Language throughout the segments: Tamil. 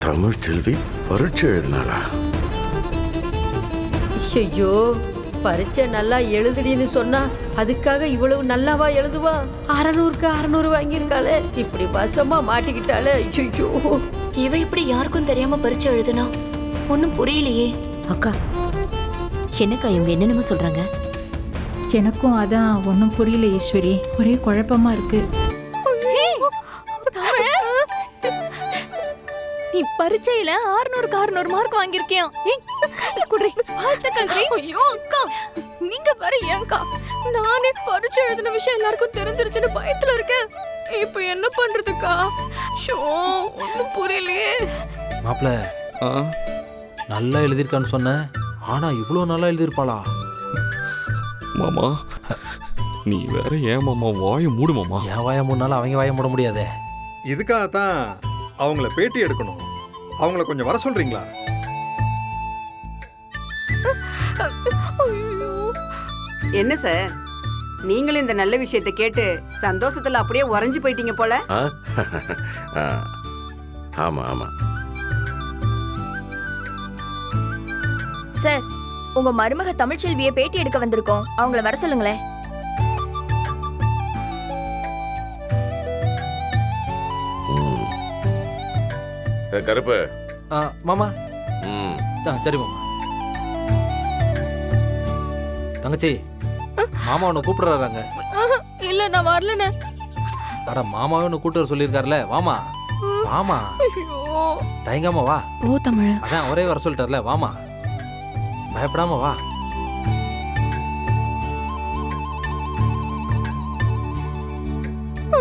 தமிழ் செல்வி பரீட்சை எழுதினாளா? ஐயோ, பரீட்சை நல்லா எழுதுடின்னு சொன்னா அதுக்காக இவ்வளவு நல்லாவா எழுதுவா? 600க்கு 600 வாங்கியிருக்காளே, இப்படி வசமா மாட்டிக்கிட்டாளே. ஐயோ, இவ இப்படி யாருக்கும் தெரியாம பரீட்சை எழுதுனா ஒன்னும் புரியலையே. அக்கா, என்னக்கா இவங்க என்னென்னமோ சொல்றாங்க? எனக்கும் அதான் ஒன்றும் புரியல ஈஸ்வரி, ஒரே குழப்பமா இருக்கு. நீ பரீட்சையில 600க்கு 600 மார்க் வாங்கியிருக்கியா? ஐயோ அக்கா, நீங்க வேற ஏன்க்கா? நானே பரீட்சை எழுதின விஷயம் எல்லாருக்கும் தெரிஞ்சிருச்சுன்னு பயத்துல இருக்கேன். இப்ப என்ன பண்றதுக்கா? ஷோ, ஒன்னும் புரியலையே. மாப்பிள்ள, நல்லா எழுதியிருக்கான்னு சொன்ன, ஆனா இவ்வளோ நல்லா எழுதியிருப்பாளா? மாமா நீ வேற ஏன் மாமா வாய மூடு மாமா. என் வாய மூடினாலும் அவங்க வாய மூட முடியாதே. இதுக்காகத்தான் அவங்கள பேட்டி எடுக்கணும். அவங்கள கொஞ்சம் வர சொல்றீங்களா? என்ன சார், நீங்களும் இந்த நல்ல விஷயத்தை கேட்டு சந்தோஷத்துல அப்படியே உறைஞ்சு போயிட்டீங்க போல. ஆமா ஆமா. சார், உங்க மருமக தமிழ்ச்செல்வியை பேட்டி எடுக்க வந்திருக்கோம், அவங்கள வர சொல்லுங்களேன். கருப்பு. மாமா. சரி மாமா. தங்கச்சி, மாமா உன்னை கூப்பிடுறாங்க. இல்ல, நான் வரலண்ணே. அட, மாமாவே உன்னை கூட்டு வர சொல்லியிருக்காருல, வாமா வாமா. தயங்காம வா. ஓ தமிழ், அதான் ஒரே வர சொல்லிட்டார்ல, வாமா, பயப்படாம வா.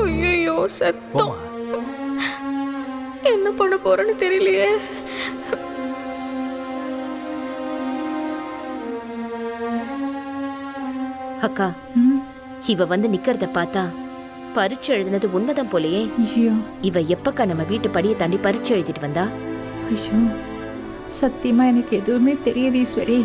ஐயோ சத்தம், என்ன பண்ண போறேன்னு தெரியலையே. அக்கா, இவ வந்து நிக்கிறத பார்த்தா பரீட்சை எழுதினது உண்மைதான் போலயே. ஐயோ, இவ எப்பக்கா நம்ம வீட்டு படியை தாண்டி பரீட்சை எழுதிட்டு வந்தா? ஐயோ, சத்தியமா எனக்கு எதுவுமே தெரியாது ஈஸ்வரி.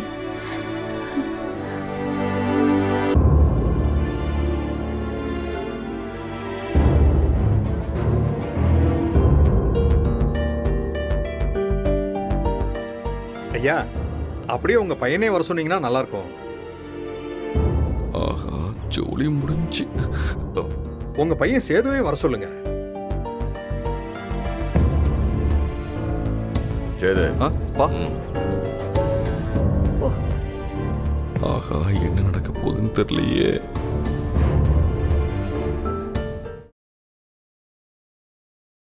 ஐயா, அப்படியே உங்க பையனே வர சொன்னீங்கன்னா நல்லா இருக்கும். ஆஹா, ஜோலி முடிஞ்சு. உங்க பையன் சேதுவே வர சொல்லுங்க. சரி. பா. ஆஹா, என்ன நடக்க போகுதுன்னு தெரியலையே.